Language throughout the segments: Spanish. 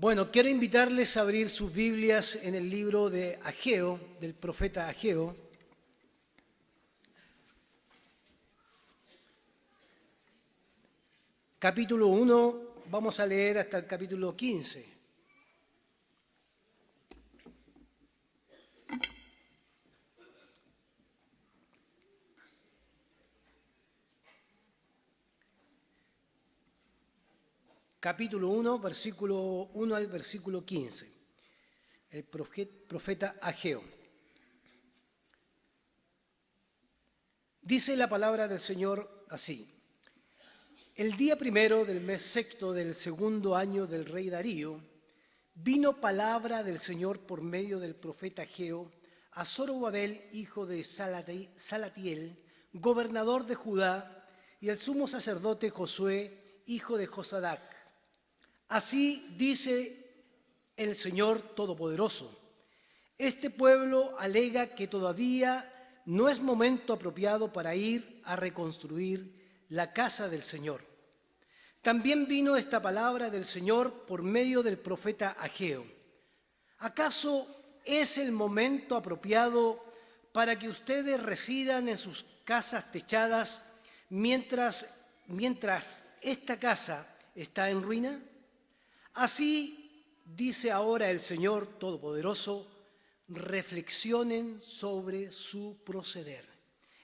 Bueno, quiero invitarles a abrir sus Biblias en el libro de Ageo, del profeta Ageo. Capítulo 1, vamos a leer hasta el capítulo 15. Capítulo 1, versículo 1 al versículo 15. El profeta Ageo. Dice la palabra del Señor así. El día primero del mes sexto del segundo año del rey Darío, vino palabra del Señor por medio del profeta Ageo a Zorobabel, hijo de Salatiel, gobernador de Judá, y al sumo sacerdote Josué, hijo de Josadac. Así dice el Señor Todopoderoso: este pueblo alega que todavía no es momento apropiado para ir a reconstruir la casa del Señor. También vino esta palabra del Señor por medio del profeta Ageo. ¿Acaso es el momento apropiado para que ustedes residan en sus casas techadas mientras esta casa está en ruina? Así dice ahora el Señor Todopoderoso: reflexionen sobre su proceder.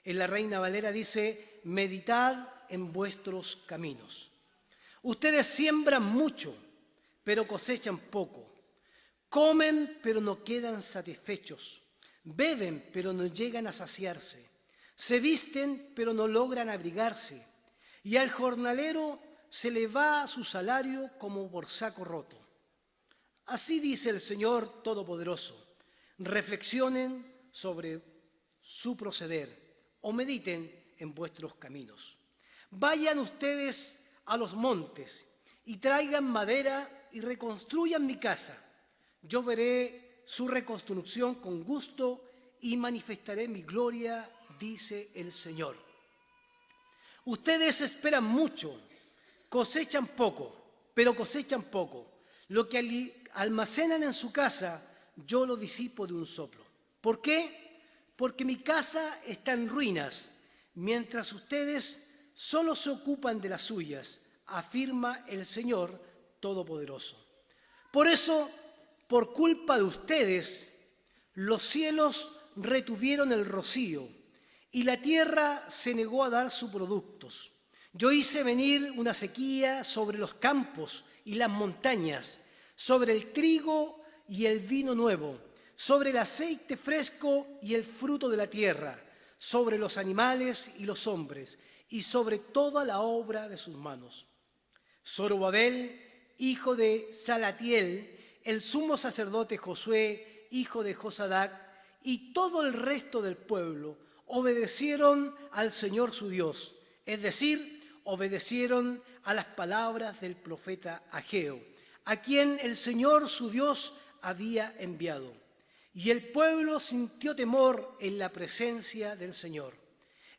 En la Reina Valera dice: meditad en vuestros caminos. Ustedes siembran mucho, pero cosechan poco. Comen, pero no quedan satisfechos. Beben, pero no llegan a saciarse. Se visten, pero no logran abrigarse. Y al jornalero se le va su salario como por saco roto. Así dice el Señor Todopoderoso: reflexionen sobre su proceder o mediten en vuestros caminos. Vayan ustedes a los montes y traigan madera y reconstruyan mi casa. Yo veré su reconstrucción con gusto y manifestaré mi gloria, dice el Señor. Ustedes esperan mucho, cosechan poco, pero cosechan poco. Lo que almacenan en su casa, yo lo disipo de un soplo. ¿Por qué? Porque mi casa está en ruinas, mientras ustedes solo se ocupan de las suyas, afirma el Señor Todopoderoso. Por eso, por culpa de ustedes, los cielos retuvieron el rocío y la tierra se negó a dar sus productos. Yo hice venir una sequía sobre los campos y las montañas, sobre el trigo y el vino nuevo, sobre el aceite fresco y el fruto de la tierra, sobre los animales y los hombres, y sobre toda la obra de sus manos. Zorobabel, hijo de Salatiel, el sumo sacerdote Josué, hijo de Josadac, y todo el resto del pueblo obedecieron al Señor su Dios, es decir, obedecieron a las palabras del profeta Ageo, a quien el Señor su Dios había enviado. Y el pueblo sintió temor en la presencia del Señor.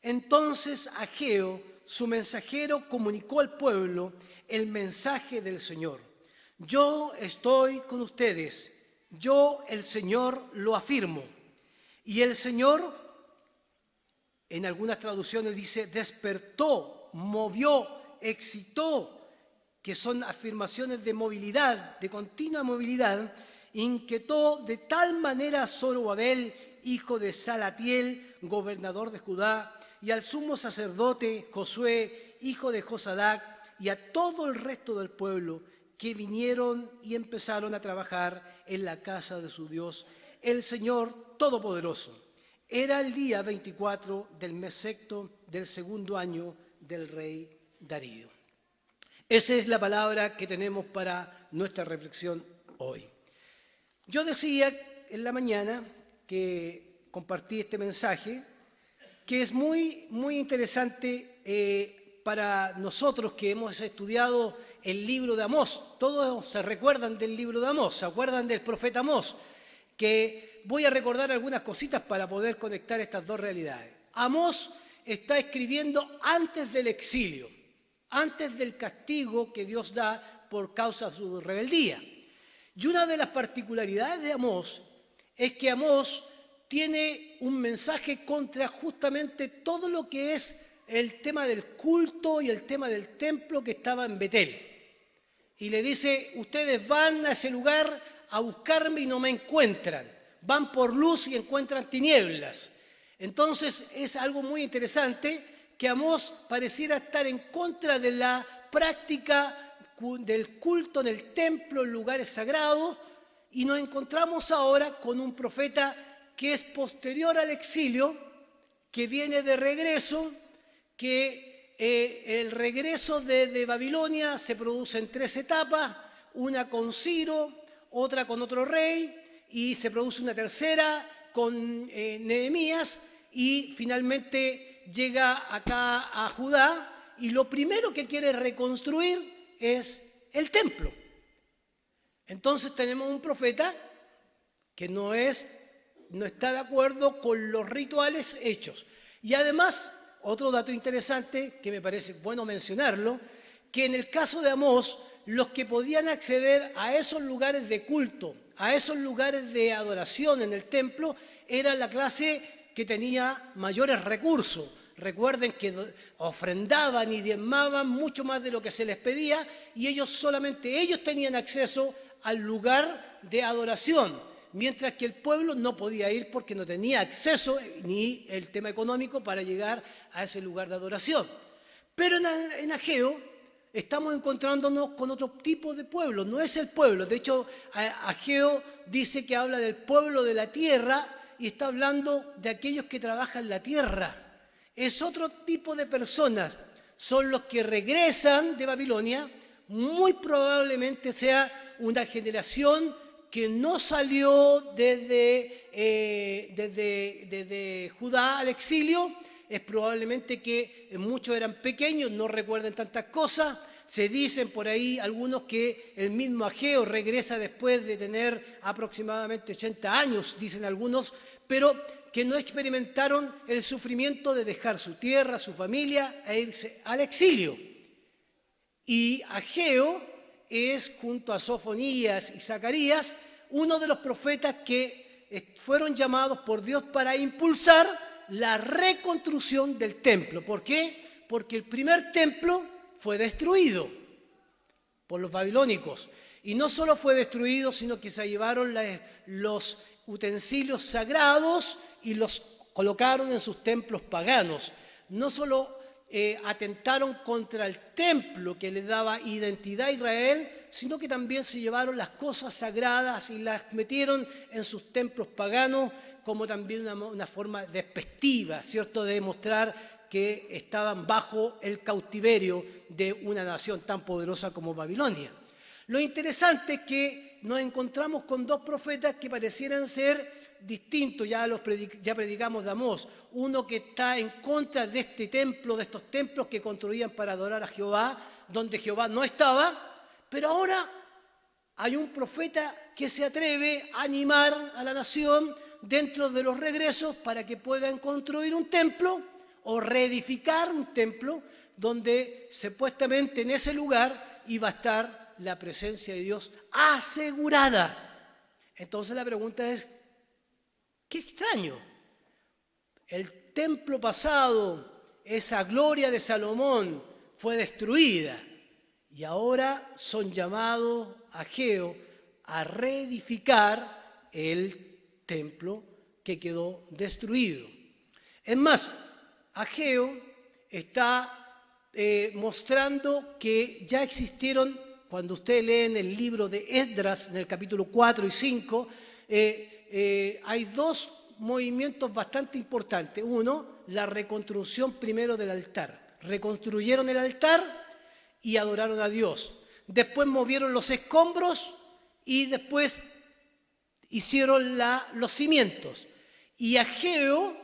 Entonces Ageo, su mensajero, comunicó al pueblo el mensaje del Señor. Yo estoy con ustedes, yo el Señor lo afirmo. Y el Señor, en algunas traducciones dice, despertó, movió, excitó, que son afirmaciones de movilidad, de continua movilidad, inquietó de tal manera a Zorobabel, hijo de Salatiel, gobernador de Judá, y al sumo sacerdote Josué, hijo de Josadac, y a todo el resto del pueblo, que vinieron y empezaron a trabajar en la casa de su Dios, el Señor Todopoderoso. Era el día 24 del mes sexto del segundo año del rey Darío. Esa es la palabra que tenemos para nuestra reflexión hoy. Yo decía en la mañana que compartí este mensaje, que es muy, muy interesante para nosotros que hemos estudiado el libro de Amós. Todos se recuerdan del libro de Amós, se acuerdan del profeta Amós, que voy a recordar algunas cositas para poder conectar estas dos realidades. Amós está escribiendo antes del exilio, antes del castigo que Dios da por causa de su rebeldía. Y una de las particularidades de Amós es que Amós tiene un mensaje contra justamente todo lo que es el tema del culto y el tema del templo que estaba en Betel. Y le dice, ustedes van a ese lugar a buscarme y no me encuentran. Van por luz y encuentran tinieblas. Entonces es algo muy interesante que Amós pareciera estar en contra de la práctica del culto en el templo, en lugares sagrados, y nos encontramos ahora con un profeta que es posterior al exilio, que viene de regreso, que el regreso de Babilonia se produce en 3 etapas, una con Ciro, otra con otro rey, y se produce una tercera con Nehemías, y finalmente llega acá a Judá, y lo primero que quiere reconstruir es el templo. Entonces tenemos un profeta que no está de acuerdo con los rituales hechos. Y además, otro dato interesante que me parece bueno mencionarlo, que en el caso de Amós, los que podían acceder a esos lugares de culto, a esos lugares de adoración en el templo, era la clase que tenía mayores recursos. Recuerden que ofrendaban y diezmaban mucho más de lo que se les pedía y solamente ellos tenían acceso al lugar de adoración, mientras que el pueblo no podía ir porque no tenía acceso ni el tema económico para llegar a ese lugar de adoración. Pero en Ageo estamos encontrándonos con otro tipo de pueblo, no es el pueblo. De hecho, Ageo dice que habla del pueblo de la tierra y está hablando de aquellos que trabajan la tierra. Es otro tipo de personas, son los que regresan de Babilonia, muy probablemente sea una generación que no salió desde Judá al exilio, es probablemente que muchos eran pequeños, no recuerden tantas cosas. Se dicen por ahí algunos que el mismo Ageo regresa después de tener aproximadamente 80 años, dicen algunos, pero que no experimentaron el sufrimiento de dejar su tierra, su familia e irse al exilio. Y Ageo es, junto a Sofonías y Zacarías, uno de los profetas que fueron llamados por Dios para impulsar la reconstrucción del templo. ¿Por qué? Porque el primer templo fue destruido por los babilónicos. Y no solo fue destruido, sino que se llevaron los utensilios sagrados y los colocaron en sus templos paganos. No solo atentaron contra el templo que le daba identidad a Israel, sino que también se llevaron las cosas sagradas y las metieron en sus templos paganos como también una forma despectiva, ¿cierto?, de demostrar que estaban bajo el cautiverio de una nación tan poderosa como Babilonia. Lo interesante es que nos encontramos con dos profetas que parecieran ser distintos, ya predicamos de Amós, uno que está en contra de este templo, de estos templos que construían para adorar a Jehová, donde Jehová no estaba, pero ahora hay un profeta que se atreve a animar a la nación dentro de los regresos para que puedan construir un templo o reedificar un templo donde supuestamente en ese lugar iba a estar la presencia de Dios asegurada. Entonces la pregunta es, qué extraño, el templo pasado, esa gloria de Salomón fue destruida y ahora son llamados Ageo a reedificar el templo que quedó destruido. Es más, Ageo está mostrando que ya existieron, cuando ustedes leen el libro de Esdras, en el capítulo 4 y 5, hay dos movimientos bastante importantes. Uno, la reconstrucción primero del altar. Reconstruyeron el altar y adoraron a Dios. Después movieron los escombros y después hicieron los cimientos. Y Ageo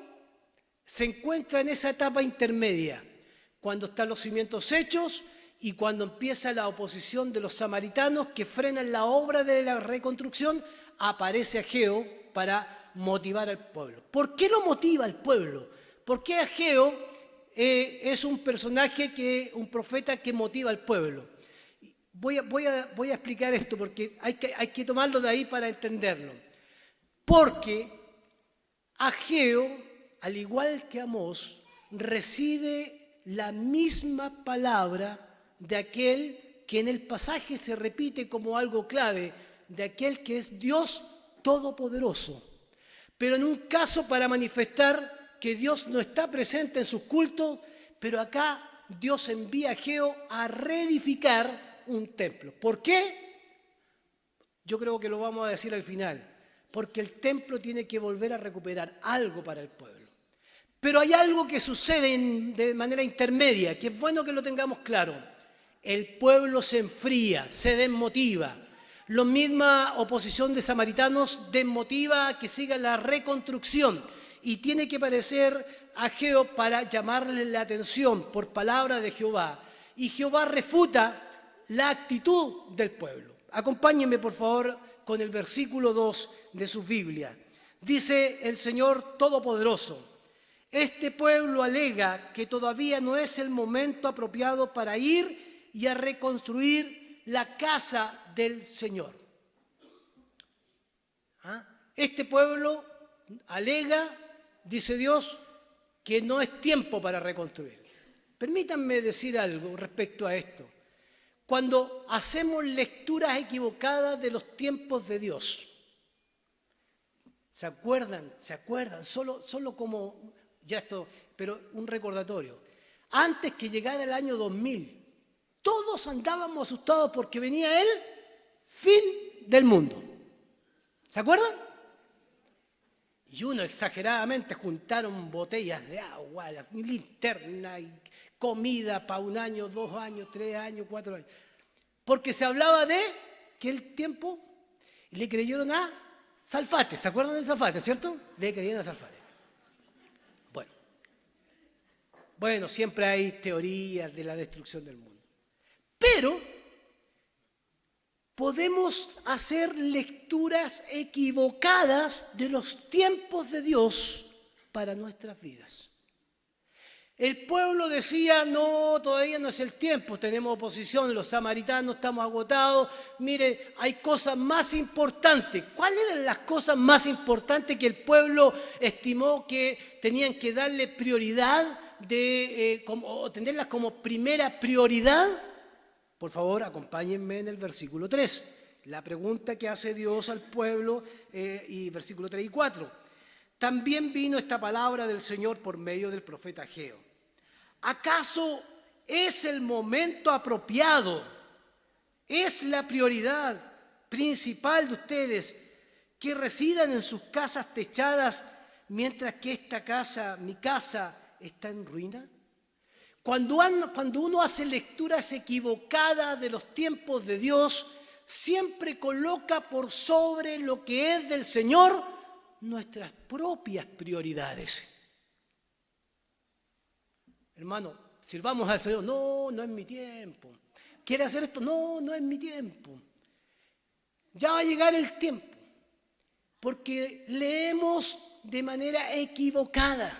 se encuentra en esa etapa intermedia, cuando están los cimientos hechos y cuando empieza la oposición de los samaritanos que frenan la obra de la reconstrucción, aparece Ageo para motivar al pueblo. ¿Por qué lo motiva al pueblo? Porque Ageo es un personaje, un profeta que motiva al pueblo. voy a explicar esto porque hay que tomarlo de ahí para entenderlo. Porque Ageo, al igual que Amós, recibe la misma palabra de aquel que en el pasaje se repite como algo clave, de aquel que es Dios Todopoderoso. Pero en un caso para manifestar que Dios no está presente en sus cultos, pero acá Dios envía a Ageo a reedificar un templo. ¿Por qué? Yo creo que lo vamos a decir al final. Porque el templo tiene que volver a recuperar algo para el pueblo. Pero hay algo que sucede de manera intermedia, que es bueno que lo tengamos claro. El pueblo se enfría, se desmotiva. La misma oposición de samaritanos desmotiva a que siga la reconstrucción. Y tiene que aparecer Ageo para llamarle la atención por palabra de Jehová. Y Jehová refuta la actitud del pueblo. Acompáñenme, por favor, con el versículo 2 de su Biblia. Dice el Señor Todopoderoso: este pueblo alega que todavía no es el momento apropiado para ir y a reconstruir la casa del Señor. Este pueblo alega, dice Dios, que no es tiempo para reconstruir. Permítanme decir algo respecto a esto. Cuando hacemos lecturas equivocadas de los tiempos de Dios, ¿se acuerdan? Solo como, ya esto, pero un recordatorio. Antes que llegara el año 2000, todos andábamos asustados porque venía el fin del mundo. ¿Se acuerdan? Y uno exageradamente juntaron botellas de agua, linterna y comida para 1 año, 2 años, 3 años, 4 años. Porque se hablaba de que el tiempo, y le creyeron a Salfate. ¿Se acuerdan de Salfate, cierto? Le creyeron a Salfate. Bueno, siempre hay teorías de la destrucción del mundo. Pero podemos hacer lecturas equivocadas de los tiempos de Dios para nuestras vidas. El pueblo decía, no, todavía no es el tiempo, tenemos oposición, los samaritanos estamos agotados, mire, hay cosas más importantes. ¿Cuáles eran las cosas más importantes que el pueblo estimó que tenían que darle prioridad, o tenerlas como primera prioridad? Por favor, acompáñenme en el versículo 3, la pregunta que hace Dios al pueblo, y versículo 3 y 4. También vino esta palabra del Señor por medio del profeta Ageo. ¿Acaso es el momento apropiado? ¿Es la prioridad principal de ustedes que residan en sus casas techadas mientras que esta casa, mi casa, está en ruina? Cuando uno hace lecturas equivocadas de los tiempos de Dios, siempre coloca por sobre lo que es del Señor nuestras propias prioridades. Hermano, sirvamos al Señor. No, no es mi tiempo. ¿Quiere hacer esto? No, no es mi tiempo. Ya va a llegar el tiempo. Porque leemos de manera equivocada.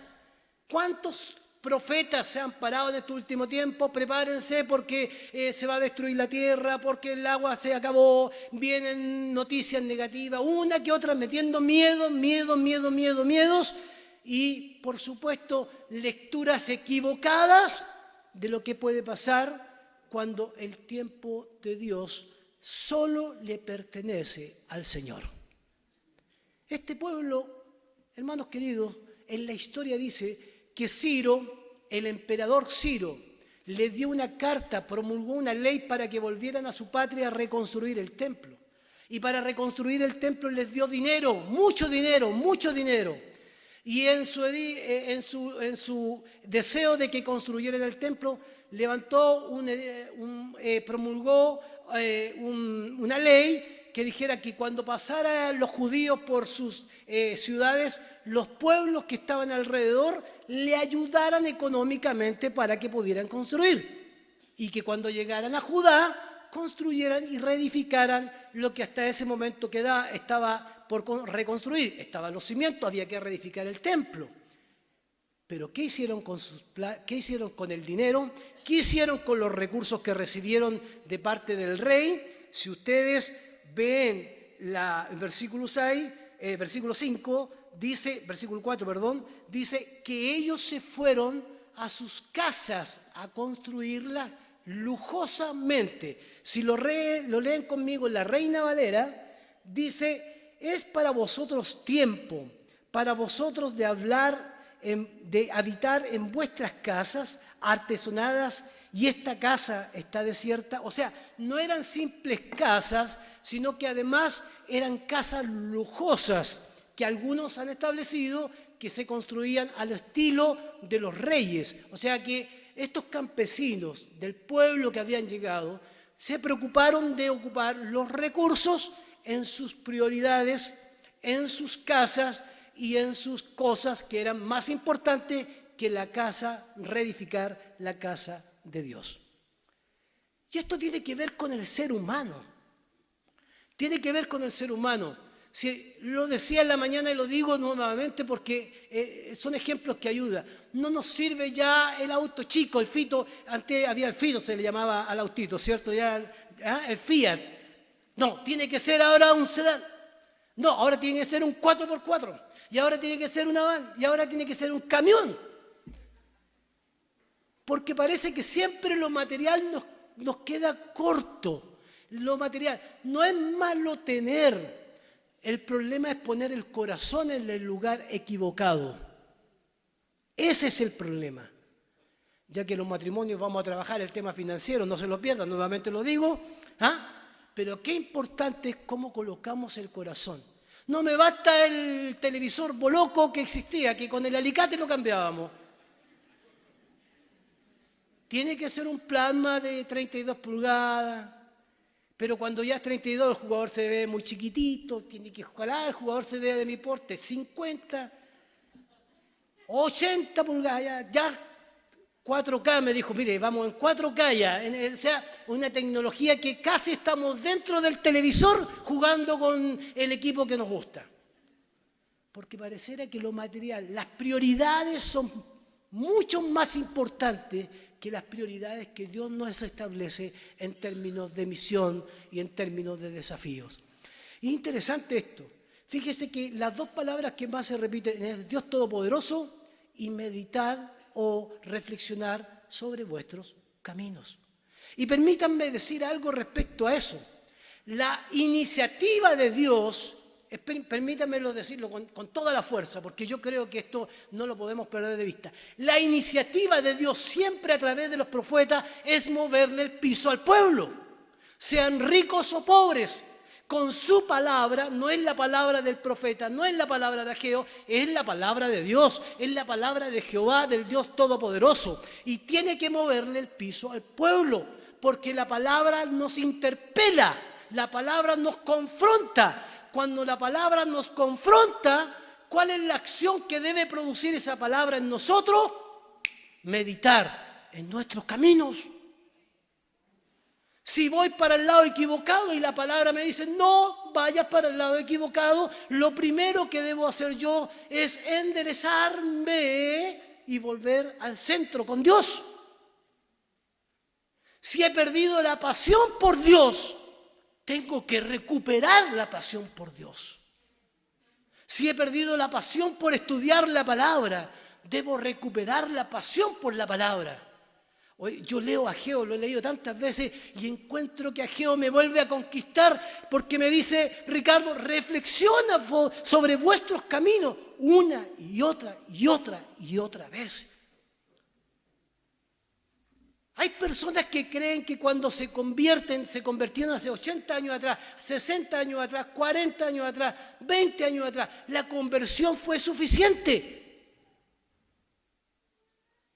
¿Cuántos profetas se han parado en este último tiempo? Prepárense porque se va a destruir la tierra, porque el agua se acabó, vienen noticias negativas, una que otra metiendo miedos, y por supuesto lecturas equivocadas de lo que puede pasar cuando el tiempo de Dios solo le pertenece al Señor. Este pueblo, hermanos queridos, en la historia dice que Ciro, el emperador Ciro, le dio una carta, promulgó una ley para que volvieran a su patria a reconstruir el templo. Y para reconstruir el templo les dio dinero, mucho dinero. Y en su deseo de que construyeran el templo, promulgó una ley que dijera que cuando pasaran los judíos por sus ciudades, los pueblos que estaban alrededor le ayudaran económicamente para que pudieran construir. Y que cuando llegaran a Judá, construyeran y reedificaran lo que hasta ese momento estaba por reconstruir. Estaban los cimientos, había que reedificar el templo. Pero ¿qué hicieron qué hicieron con el dinero? ¿Qué hicieron con los recursos que recibieron de parte del rey? Si ustedes ven el versículo 6, versículo 5, versículo 4, perdón, dice que ellos se fueron a sus casas a construirlas lujosamente. Si lo leen conmigo en la Reina Valera, dice, es para vosotros tiempo, para vosotros de habitar en vuestras casas artesonadas, y esta casa está desierta. O sea, no eran simples casas, sino que además eran casas lujosas que algunos han establecido que se construían al estilo de los reyes. O sea que estos campesinos del pueblo que habían llegado se preocuparon de ocupar los recursos en sus prioridades, en sus casas y en sus cosas que eran más importantes que la casa, reedificar la casa de Dios. Y esto tiene que ver con el ser humano. Tiene que ver con el ser humano. Si lo decía en la mañana y lo digo nuevamente porque son ejemplos que ayudan. No nos sirve ya el auto chico, el Fito. Antes había el Fito, se le llamaba al autito, ¿cierto? Ya, el Fiat. No, tiene que ser ahora un sedán. No, ahora tiene que ser un 4x4. Y ahora tiene que ser una van. Y ahora tiene que ser un camión. Porque parece que siempre lo material nos queda corto. Lo material. No es malo tener. El problema es poner el corazón en el lugar equivocado. Ese es el problema. Ya que los matrimonios vamos a trabajar el tema financiero, no se lo pierdan, nuevamente lo digo. Pero qué importante es cómo colocamos el corazón. No me basta el televisor boloco que existía, que con el alicate lo cambiábamos. Tiene que ser un plasma de 32 pulgadas, pero cuando ya es 32 el jugador se ve muy chiquitito, tiene que ojalá el jugador se vea de mi porte, 50, 80 pulgadas, ya 4K me dijo, mire, vamos en 4K ya, o sea, una tecnología que casi estamos dentro del televisor jugando con el equipo que nos gusta. Porque pareciera que lo material, las prioridades son mucho más importantes que las prioridades que Dios nos establece en términos de misión y en términos de desafíos. Y es interesante esto. Fíjese que las dos palabras que más se repiten es Dios Todopoderoso y meditar o reflexionar sobre vuestros caminos. Y permítanme decir algo respecto a eso. La iniciativa de Dios, permítanmelo decirlo con toda la fuerza, porque yo creo que esto no lo podemos perder de vista. La iniciativa de Dios siempre a través de los profetas es moverle el piso al pueblo, sean ricos o pobres. Con su palabra, no es la palabra del profeta, no es la palabra de Ageo, es la palabra de Dios, es la palabra de Jehová, del Dios Todopoderoso. Y tiene que moverle el piso al pueblo, porque la palabra nos interpela, la palabra nos confronta. Cuando la palabra nos confronta, ¿cuál es la acción que debe producir esa palabra en nosotros? Meditar en nuestros caminos. Si voy para el lado equivocado y la palabra me dice, no vayas para el lado equivocado, lo primero que debo hacer yo es enderezarme y volver al centro con Dios. Si he perdido la pasión por Dios, tengo que recuperar la pasión por Dios. Si he perdido la pasión por estudiar la palabra, debo recuperar la pasión por la palabra. Hoy yo leo a Ageo, lo he leído tantas veces y encuentro que Ageo me vuelve a conquistar porque me dice, Ricardo, reflexiona sobre vuestros caminos una y otra y otra y otra vez. Hay personas que creen que cuando se convirtieron hace 80 años atrás, 60 años atrás, 40 años atrás, 20 años atrás, la conversión fue suficiente.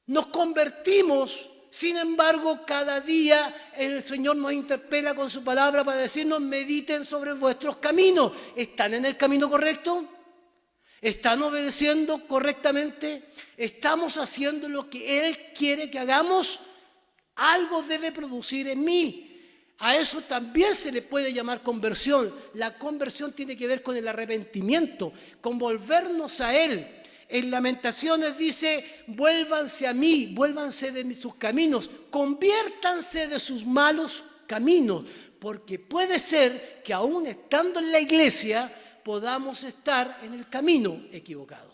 Nos convertimos. Sin embargo, cada día el Señor nos interpela con su palabra para decirnos, mediten sobre vuestros caminos. ¿Están en el camino correcto? ¿Están obedeciendo correctamente? ¿Estamos haciendo lo que Él quiere que hagamos? Algo debe producir en mí. A eso también se le puede llamar conversión. La conversión tiene que ver con el arrepentimiento, con volvernos a Él. En Lamentaciones dice, vuélvanse a mí, vuélvanse de sus caminos, conviértanse de sus malos caminos, porque puede ser que aún estando en la iglesia podamos estar en el camino equivocado.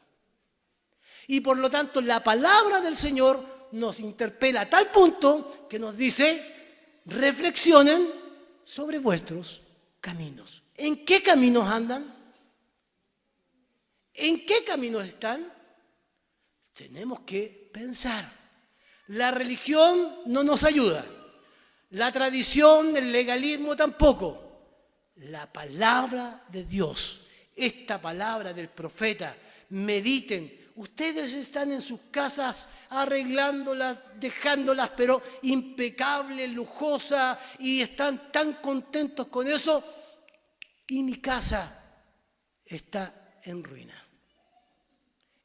Y por lo tanto la palabra del Señor nos interpela a tal punto que nos dice, reflexionen sobre vuestros caminos. ¿En qué caminos andan? ¿En qué caminos están? Tenemos que pensar. La religión no nos ayuda. La tradición, el legalismo tampoco. La palabra de Dios, esta palabra del profeta, mediten. Ustedes están en sus casas arreglándolas, dejándolas, pero impecables, lujosas, y están tan contentos con eso. Y mi casa está en ruina.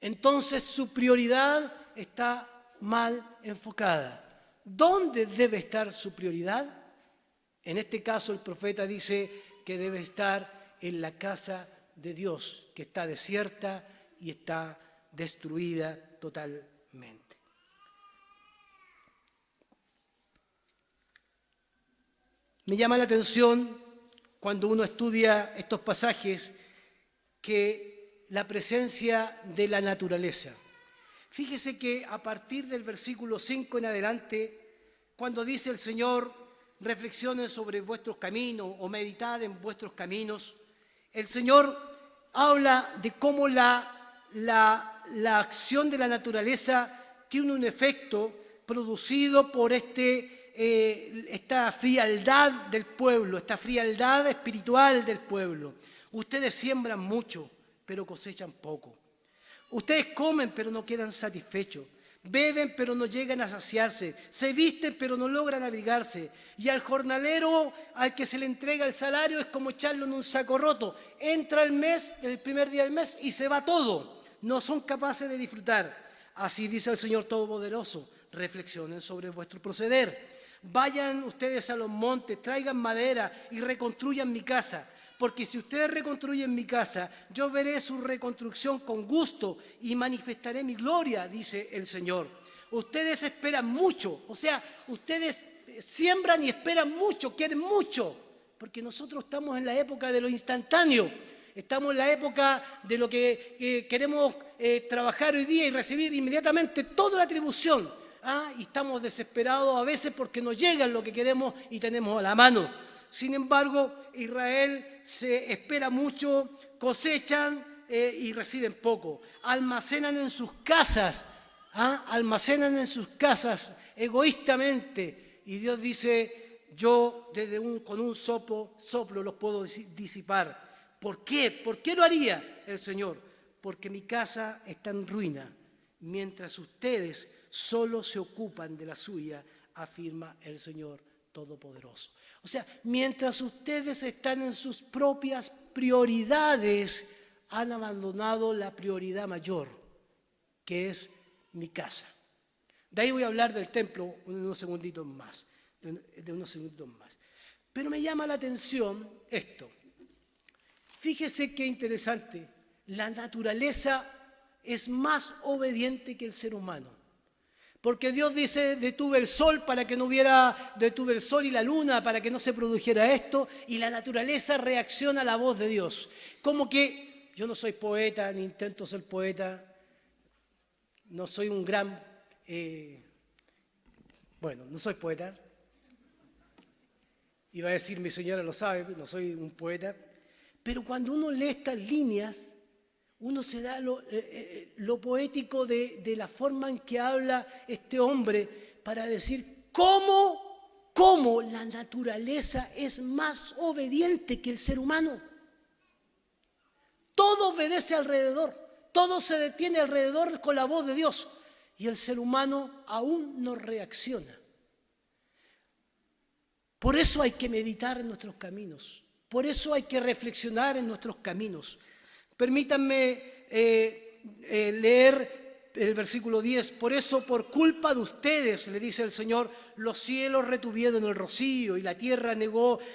Entonces su prioridad está mal enfocada. ¿Dónde debe estar su prioridad? En este caso el profeta dice que debe estar en la casa de Dios, que está desierta y está destruida totalmente. Me llama la atención cuando uno estudia estos pasajes que la presencia de la naturaleza. Fíjese que a partir del versículo 5 en adelante, cuando dice el Señor, reflexionen sobre vuestros caminos o meditad en vuestros caminos, el Señor habla de cómo la acción de la naturaleza tiene un efecto producido por esta frialdad del pueblo, esta frialdad espiritual del pueblo. Ustedes siembran mucho, pero cosechan poco. Ustedes comen, pero no quedan satisfechos. Beben, pero no llegan a saciarse. Se visten, pero no logran abrigarse. Y al jornalero al que se le entrega el salario es como echarlo en un saco roto. Entra el mes, el primer día del mes, y se va todo. No son capaces de disfrutar. Así dice el Señor Todopoderoso. Reflexionen sobre vuestro proceder. Vayan ustedes a los montes, traigan madera y reconstruyan mi casa. Porque si ustedes reconstruyen mi casa, yo veré su reconstrucción con gusto y manifestaré mi gloria, dice el Señor. Ustedes esperan mucho, o sea, ustedes siembran y esperan mucho, quieren mucho, porque nosotros estamos en la época de lo instantáneo, estamos en la época de lo que queremos trabajar hoy día y recibir inmediatamente toda la atribución. Y estamos desesperados a veces porque nos llega lo que queremos y tenemos a la mano. Sin embargo, Israel se espera mucho, cosechan y reciben poco. Almacenan en sus casas, egoístamente. Y Dios dice, yo con un soplo los puedo disipar. ¿Por qué? ¿Por qué lo haría el Señor? Porque mi casa está en ruina, mientras ustedes solo se ocupan de la suya, afirma el Señor Todopoderoso. O sea, mientras ustedes están en sus propias prioridades, han abandonado la prioridad mayor, que es mi casa. De ahí voy a hablar del templo en unos segunditos más. Pero me llama la atención esto. Fíjese qué interesante. La naturaleza es más obediente que el ser humano. Porque Dios dice, detuve el sol detuve el sol y la luna para que no se produjera esto, y la naturaleza reacciona a la voz de Dios. Como que yo no soy poeta, ni intento ser poeta, no soy un gran, no soy poeta. Iba a decir, mi señora lo sabe, no soy un poeta. Pero cuando uno lee estas líneas, uno se da lo poético de la forma en que habla este hombre para decir cómo la naturaleza es más obediente que el ser humano. Todo obedece alrededor, todo se detiene alrededor con la voz de Dios y el ser humano aún no reacciona. Por eso hay que meditar en nuestros caminos, por eso hay que reflexionar en nuestros caminos. Permítanme leer el versículo 10, por eso, por culpa de ustedes, le dice el Señor, los cielos retuvieron el rocío y la tierra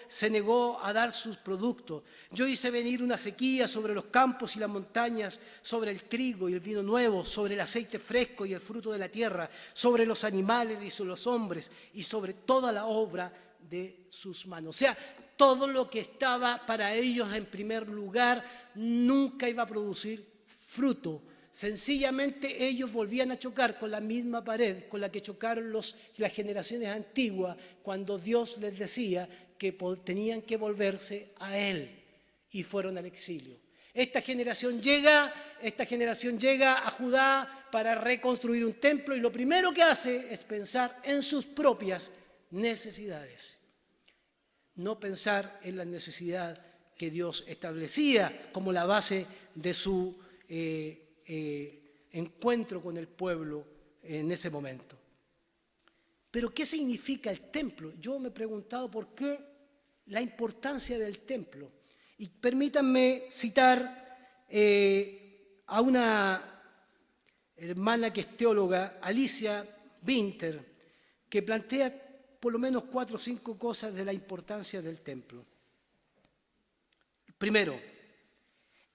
se negó a dar sus productos. Yo hice venir una sequía sobre los campos y las montañas, sobre el trigo y el vino nuevo, sobre el aceite fresco y el fruto de la tierra, sobre los animales y sobre los hombres y sobre toda la obra de sus manos. O sea, todo lo que estaba para ellos en primer lugar nunca iba a producir fruto. Sencillamente ellos volvían a chocar con la misma pared con la que chocaron las generaciones antiguas cuando Dios les decía que tenían que volverse a Él, y fueron al exilio. Esta generación llega a Judá para reconstruir un templo, y lo primero que hace es pensar en sus propias necesidades, no pensar en la necesidad que Dios establecía como la base de su encuentro con el pueblo en ese momento. Pero ¿qué significa el templo? Yo me he preguntado por qué la importancia del templo. Y permítanme citar a una hermana que es teóloga, Alicia Winter, que plantea por lo menos 4 o 5 cosas de la importancia del templo. Primero,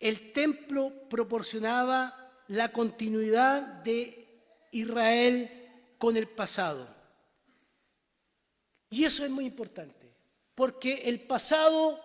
el templo proporcionaba la continuidad de Israel con el pasado. Y eso es muy importante, porque el pasado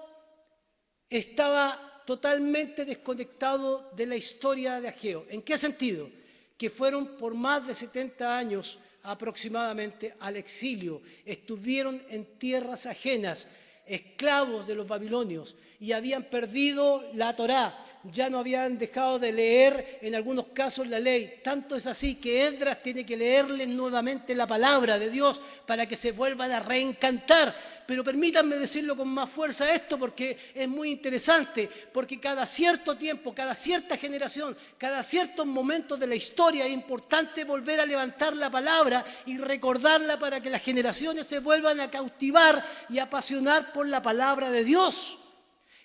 estaba totalmente desconectado de la historia de Ageo. ¿En qué sentido? Que fueron por más de 70 años aproximadamente al exilio, estuvieron en tierras ajenas, esclavos de los babilonios, y habían perdido la Torá, ya no habían dejado de leer en algunos casos la ley. Tanto es así que Esdras tiene que leerles nuevamente la palabra de Dios para que se vuelvan a reencantar. Pero permítanme decirlo con más fuerza esto, porque es muy interesante, porque cada cierto tiempo, cada cierta generación, cada ciertos momentos de la historia es importante volver a levantar la palabra y recordarla para que las generaciones se vuelvan a cautivar y apasionar por la palabra de Dios.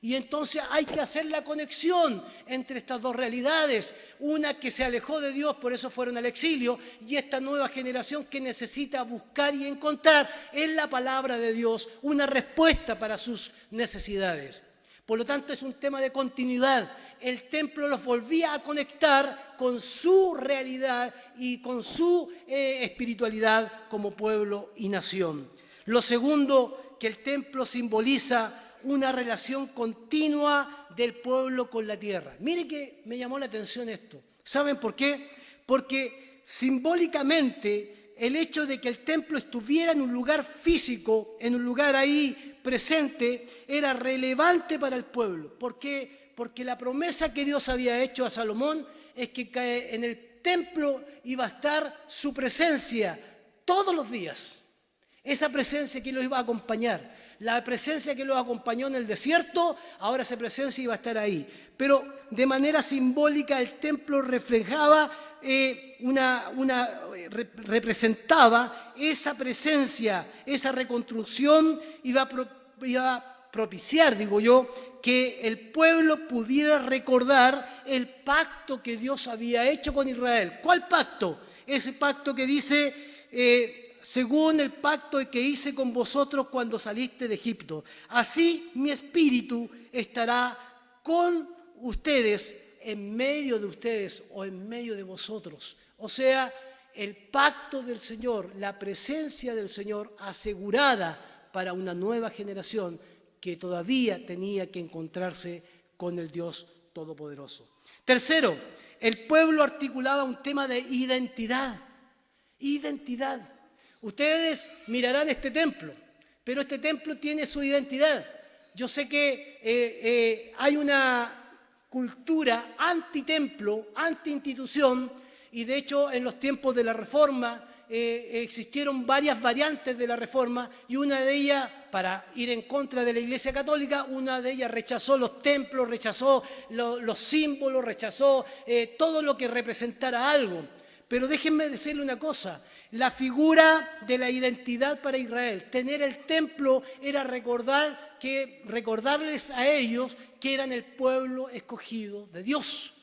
Y entonces hay que hacer la conexión entre estas dos realidades, una que se alejó de Dios, por eso fueron al exilio, y esta nueva generación que necesita buscar y encontrar en la palabra de Dios una respuesta para sus necesidades. Por lo tanto, es un tema de continuidad. El templo los volvía a conectar con su realidad y con su espiritualidad como pueblo y nación. Lo segundo, que el templo simboliza una relación continua del pueblo con la tierra. Mire que me llamó la atención esto. ¿Saben por qué? Porque simbólicamente el hecho de que el templo estuviera en un lugar físico, en un lugar ahí presente, era relevante para el pueblo. ¿Por qué? Porque la promesa que Dios había hecho a Salomón es que en el templo iba a estar su presencia todos los días. Esa presencia que los iba a acompañar. La presencia que los acompañó en el desierto, ahora esa presencia iba a estar ahí. Pero de manera simbólica el templo reflejaba, representaba esa presencia, esa reconstrucción, iba a propiciar, digo yo, que el pueblo pudiera recordar el pacto que Dios había hecho con Israel. ¿Cuál pacto? Ese pacto que dice... según el pacto que hice con vosotros cuando saliste de Egipto. Así mi espíritu estará con ustedes, en medio de ustedes o en medio de vosotros. O sea, el pacto del Señor, la presencia del Señor asegurada para una nueva generación que todavía tenía que encontrarse con el Dios Todopoderoso. Tercero, el pueblo articulaba un tema de identidad. Identidad. Ustedes mirarán este templo, pero este templo tiene su identidad. Yo sé que hay una cultura anti-templo, anti-institución, y de hecho en los tiempos de la Reforma existieron varias variantes de la Reforma, y una de ellas, para ir en contra de la Iglesia Católica, una de ellas rechazó los templos, rechazó los símbolos, rechazó todo lo que representara algo. Pero déjenme decirle una cosa. La figura de la identidad para Israel, tener el templo, era recordarles a ellos que eran el pueblo escogido de Dios.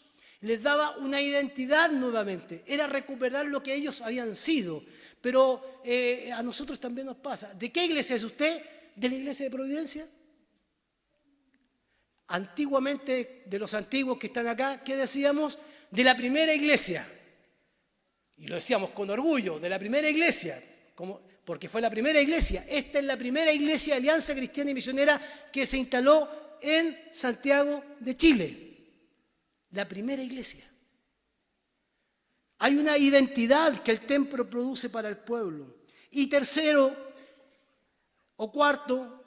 les daba una identidad nuevamente, era recuperar lo que ellos habían sido. Pero a nosotros también nos pasa. ¿De qué iglesia es usted? ¿De la iglesia de Providencia? Antiguamente, de los antiguos que están acá, ¿qué decíamos? De la primera iglesia. Y lo decíamos con orgullo, de la primera iglesia, porque fue la primera iglesia. Esta es la primera iglesia de Alianza Cristiana y Misionera que se instaló en Santiago de Chile. La primera iglesia. Hay una identidad que el templo produce para el pueblo. Y tercero o cuarto,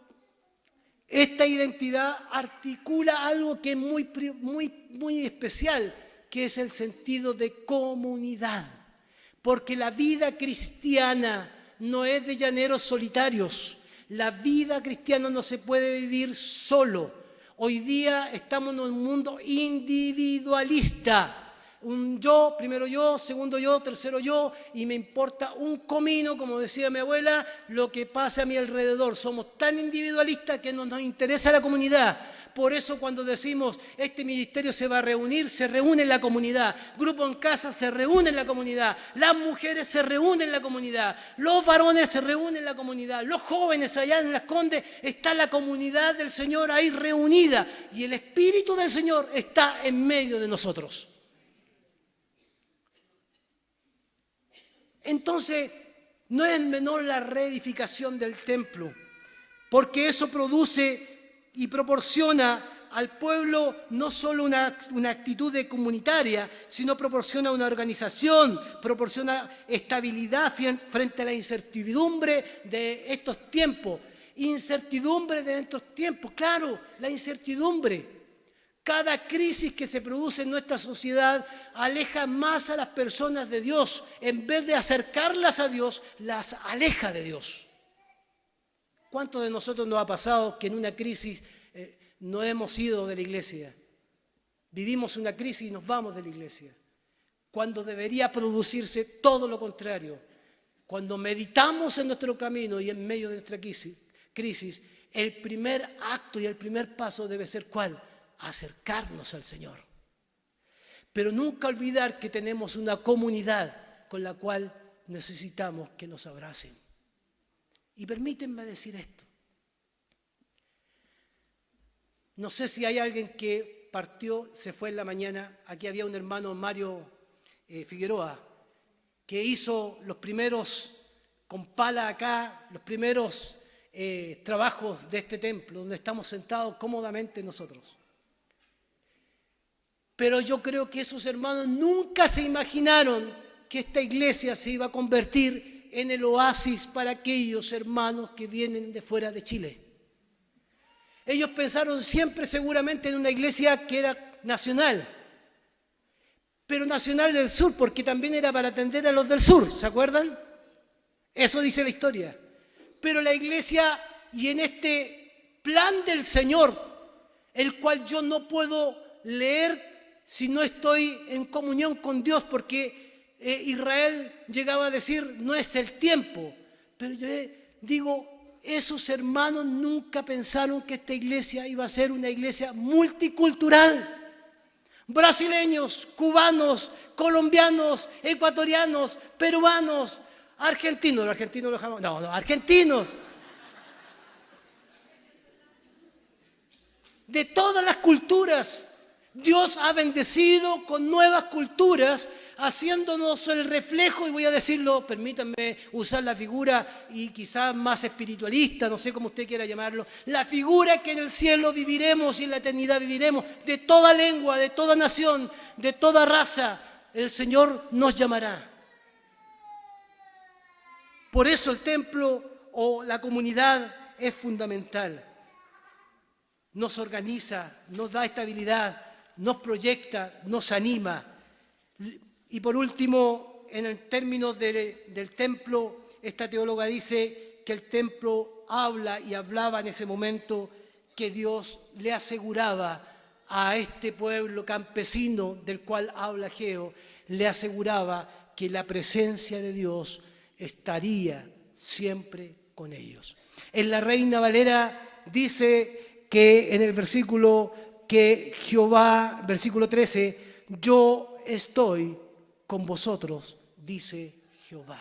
esta identidad articula algo que es muy especial, que es el sentido de comunidad. Porque la vida cristiana no es de llaneros solitarios. La vida cristiana no se puede vivir solo. Hoy día estamos en un mundo individualista. Un yo, primero yo, segundo yo, tercero yo, y me importa un comino, como decía mi abuela, lo que pasa a mi alrededor. Somos tan individualistas que no nos interesa la comunidad. Por eso cuando decimos, este ministerio se va a reunir, se reúne en la comunidad. Grupo en casa se reúne en la comunidad. Las mujeres se reúnen en la comunidad. Los varones se reúnen en la comunidad. Los jóvenes allá en Las Condes, está la comunidad del Señor ahí reunida. Y el Espíritu del Señor está en medio de nosotros. Entonces, no es menor la reedificación del templo, porque eso produce y proporciona al pueblo no solo una actitud comunitaria, sino proporciona una organización, proporciona estabilidad frente a la incertidumbre de estos tiempos. Incertidumbre de estos tiempos, claro, la incertidumbre. Cada crisis que se produce en nuestra sociedad aleja más a las personas de Dios. En vez de acercarlas a Dios, las aleja de Dios. ¿Cuántos de nosotros nos ha pasado que en una crisis no hemos ido de la iglesia? Vivimos una crisis y nos vamos de la iglesia. Cuando debería producirse todo lo contrario. Cuando meditamos en nuestro camino y en medio de nuestra crisis, el primer acto y el primer paso debe ser ¿cuál? Acercarnos al Señor. Pero nunca olvidar que tenemos una comunidad con la cual necesitamos que nos abracen. Y permítanme decir esto. No sé si hay alguien que partió, se fue en la mañana. Aquí había un hermano, Mario Figueroa, que hizo los primeros, con pala acá, los primeros trabajos de este templo, donde estamos sentados cómodamente nosotros. Pero yo creo que esos hermanos nunca se imaginaron que esta iglesia se iba a convertir en el oasis para aquellos hermanos que vienen de fuera de Chile. Ellos pensaron siempre seguramente en una iglesia que era nacional, pero nacional del sur, porque también era para atender a los del sur, ¿se acuerdan? Eso dice la historia. Pero la iglesia, y en este plan del Señor, el cual yo no puedo leer si no estoy en comunión con Dios, porque Israel llegaba a decir, no es el tiempo. Pero yo digo, esos hermanos nunca pensaron que esta iglesia iba a ser una iglesia multicultural. Brasileños, cubanos, colombianos, ecuatorianos, peruanos, argentinos. Los argentinos los jamás. No, argentinos. De todas las culturas. Dios ha bendecido con nuevas culturas, haciéndonos el reflejo, y voy a decirlo, permítanme usar la figura y quizás más espiritualista, no sé cómo usted quiera llamarlo, la figura que en el cielo viviremos y en la eternidad viviremos, de toda lengua, de toda nación, de toda raza, el Señor nos llamará. Por eso el templo o la comunidad es fundamental. Nos organiza, nos da estabilidad, nos proyecta, nos anima. Y por último, en el término del templo, esta teóloga dice que el templo habla y hablaba en ese momento que Dios le aseguraba a este pueblo campesino del cual habla Ageo, le aseguraba que la presencia de Dios estaría siempre con ellos. En la Reina Valera dice que en el versículo que Jehová, versículo 13, yo estoy con vosotros, dice Jehová.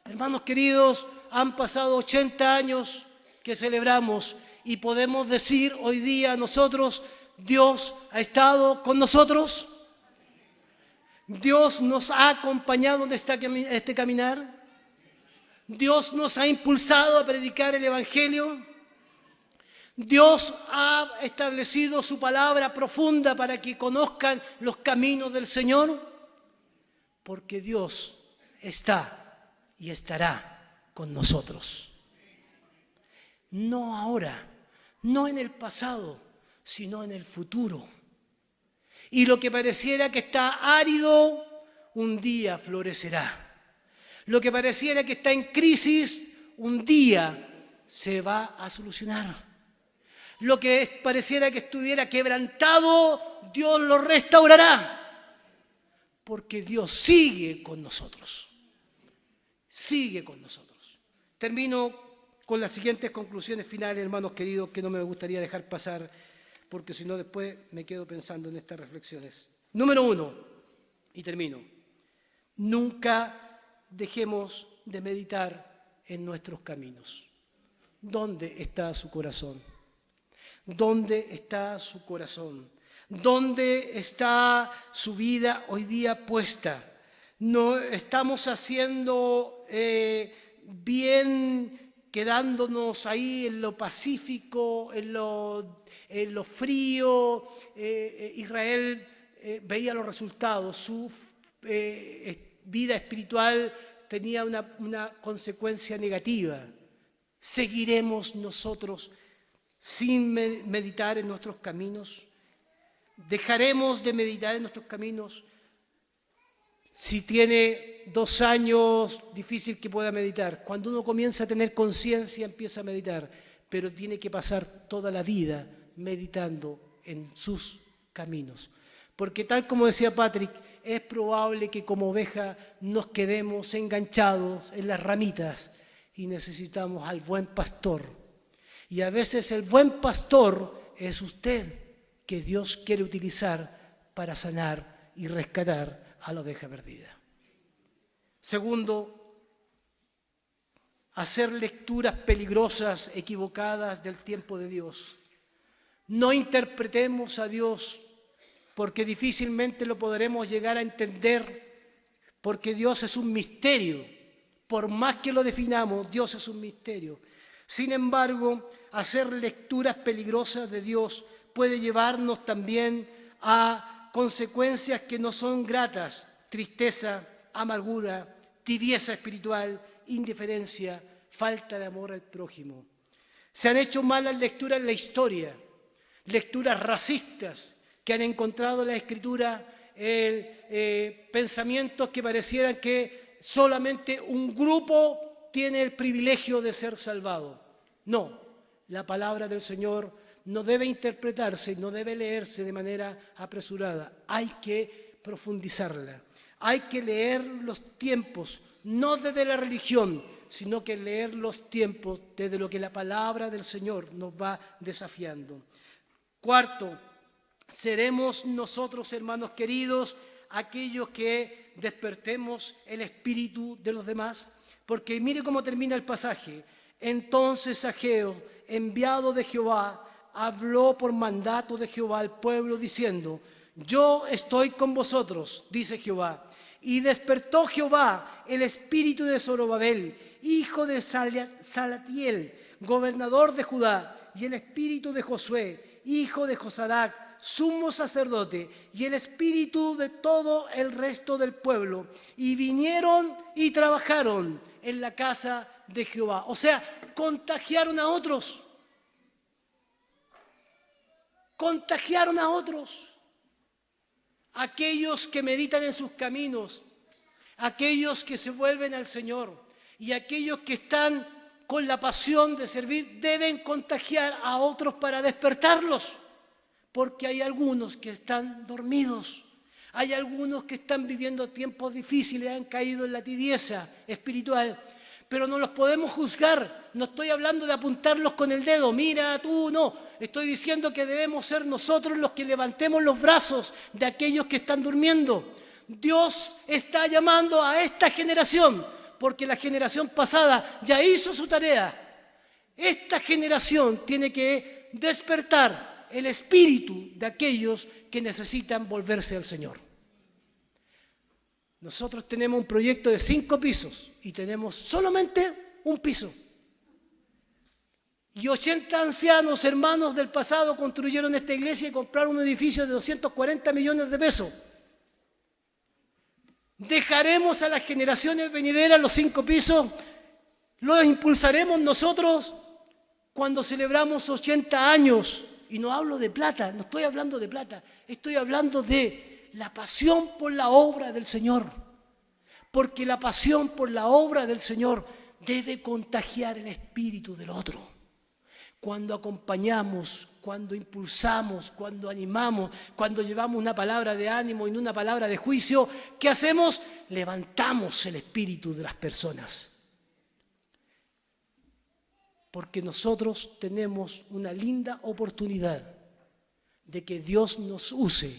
Hermanos queridos, han pasado 80 años que celebramos y podemos decir hoy día nosotros, Dios ha estado con nosotros. Dios nos ha acompañado en este caminar. Dios nos ha impulsado a predicar el Evangelio. Dios ha establecido su palabra profunda para que conozcan los caminos del Señor. Porque Dios está y estará con nosotros. No ahora, no en el pasado, sino en el futuro. Y lo que pareciera que está árido, un día florecerá. Lo que pareciera que está en crisis, un día se va a solucionar. Lo que pareciera que estuviera quebrantado, Dios lo restaurará. Porque Dios sigue con nosotros. Sigue con nosotros. Termino con las siguientes conclusiones finales, hermanos queridos, que no me gustaría dejar pasar, porque si no después me quedo pensando en estas reflexiones. Número 1, y termino. Nunca dejemos de meditar en nuestros caminos. ¿Dónde está su corazón? ¿Dónde está su corazón? ¿Dónde está su vida hoy día puesta? No estamos haciendo bien quedándonos ahí en lo pacífico, en lo frío. Israel veía los resultados, su vida espiritual tenía una consecuencia negativa. ¿Seguiremos nosotros sin meditar en nuestros caminos? ¿Dejaremos de meditar en nuestros caminos? Si tiene 2 años, difícil que pueda meditar. Cuando uno comienza a tener conciencia, empieza a meditar, pero tiene que pasar toda la vida meditando en sus caminos. Porque tal como decía Patrick, es probable que como oveja nos quedemos enganchados en las ramitas y necesitamos al buen pastor. Y a veces el buen pastor es usted, que Dios quiere utilizar para sanar y rescatar a la oveja perdida. Segundo, hacer lecturas peligrosas, equivocadas del tiempo de Dios. No interpretemos a Dios, porque difícilmente lo podremos llegar a entender, porque Dios es un misterio. Por más que lo definamos, Dios es un misterio. Sin embargo, hacer lecturas peligrosas de Dios puede llevarnos también a consecuencias que no son gratas: tristeza, amargura, tibieza espiritual, indiferencia, falta de amor al prójimo. Se han hecho malas lecturas en la historia, lecturas racistas que han encontrado en la Escritura pensamientos que parecieran que solamente un grupo tiene el privilegio de ser salvado. No, la palabra del Señor no debe interpretarse, no debe leerse de manera apresurada. Hay que profundizarla. Hay que leer los tiempos, no desde la religión, sino que leer los tiempos desde lo que la palabra del Señor nos va desafiando. Cuarto, seremos nosotros, hermanos queridos, aquellos que despertemos el espíritu de los demás. Porque mire cómo termina el pasaje. Entonces Ageo, enviado de Jehová, habló por mandato de Jehová al pueblo diciendo: yo estoy con vosotros, dice Jehová. Y despertó Jehová el espíritu de Zorobabel, hijo de Salatiel, gobernador de Judá, y el espíritu de Josué, hijo de Josadac, sumo sacerdote, y el espíritu de todo el resto del pueblo. Y vinieron y trabajaron en la casa de Jehová. O sea, contagiaron a otros. Contagiaron a otros. Aquellos que meditan en sus caminos, aquellos que se vuelven al Señor y aquellos que están con la pasión de servir, deben contagiar a otros para despertarlos. Porque hay algunos que están dormidos, hay algunos que están viviendo tiempos difíciles, han caído en la tibieza espiritual, pero no los podemos juzgar. No estoy hablando de apuntarlos con el dedo, mira tú, no. estoy diciendo que debemos ser nosotros los que levantemos los brazos de aquellos que están durmiendo. Dios está llamando a esta generación, porque la generación pasada ya hizo su tarea. Esta generación tiene que despertar el espíritu de aquellos que necesitan volverse al Señor. Nosotros tenemos un proyecto de 5 pisos y tenemos solamente un piso. Y 80 ancianos, hermanos del pasado, construyeron esta iglesia y compraron un edificio de 240 millones de pesos. ¿Dejaremos a las generaciones venideras los 5 pisos? ¿Los impulsaremos nosotros cuando celebramos 80 años? Y no hablo de plata, no estoy hablando de plata, estoy hablando de la pasión por la obra del Señor. Porque la pasión por la obra del Señor debe contagiar el espíritu del otro. Cuando acompañamos, cuando impulsamos, cuando animamos, cuando llevamos una palabra de ánimo y no una palabra de juicio, ¿qué hacemos? Levantamos el espíritu de las personas. Porque nosotros tenemos una linda oportunidad de que Dios nos use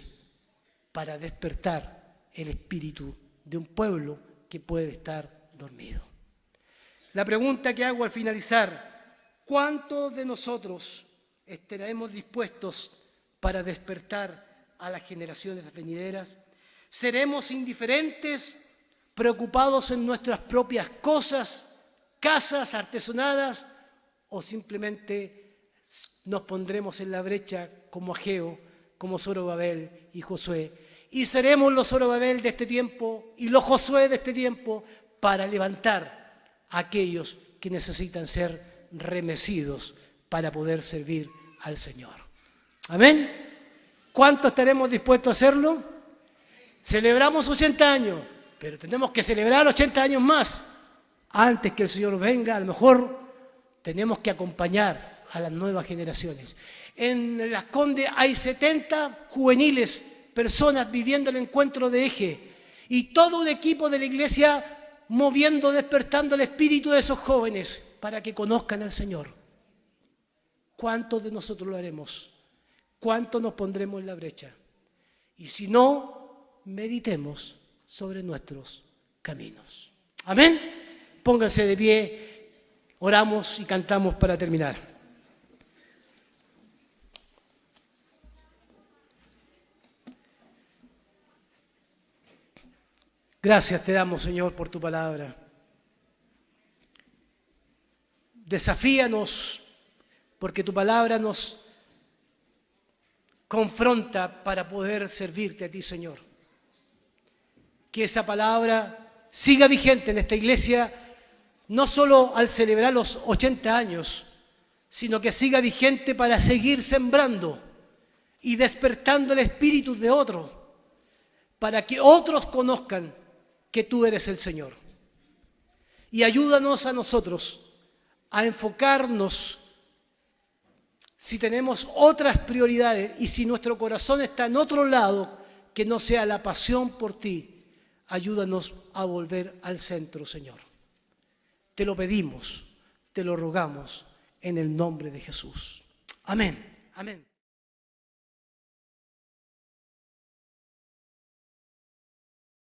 para despertar el espíritu de un pueblo que puede estar dormido. La pregunta que hago al finalizar: ¿cuántos de nosotros estaremos dispuestos para despertar a las generaciones venideras? ¿Seremos indiferentes, preocupados en nuestras propias cosas, casas artesonadas, o simplemente nos pondremos en la brecha como Ageo, como Zorobabel y Josué? Y seremos los Zorobabel de este tiempo y los Josué de este tiempo para levantar a aquellos que necesitan ser remecidos para poder servir al Señor. ¿Amén? ¿Cuánto estaremos dispuestos a hacerlo? Celebramos 80 años, pero tenemos que celebrar 80 años más. Antes que el Señor venga, a lo mejor tenemos que acompañar a las nuevas generaciones. En Las Condes hay 70 juveniles, personas viviendo el encuentro de Eje, y todo un equipo de la iglesia moviendo, despertando el espíritu de esos jóvenes para que conozcan al Señor. ¿Cuántos de nosotros lo haremos? ¿Cuántos nos pondremos en la brecha? Y si no, meditemos sobre nuestros caminos. Amén. Pónganse de pie, oramos y cantamos para terminar. Gracias te damos, Señor, por tu palabra. Desafíanos, porque tu palabra nos confronta para poder servirte a ti, Señor. Que esa palabra siga vigente en esta iglesia, no solo al celebrar los 80 años, sino que siga vigente para seguir sembrando y despertando el espíritu de otros, para que otros conozcan que tú eres el Señor. Y ayúdanos a nosotros a enfocarnos, si tenemos otras prioridades y si nuestro corazón está en otro lado, que no sea la pasión por ti. Ayúdanos a volver al centro, Señor. Te lo pedimos, te lo rogamos en el nombre de Jesús. Amén. Amén.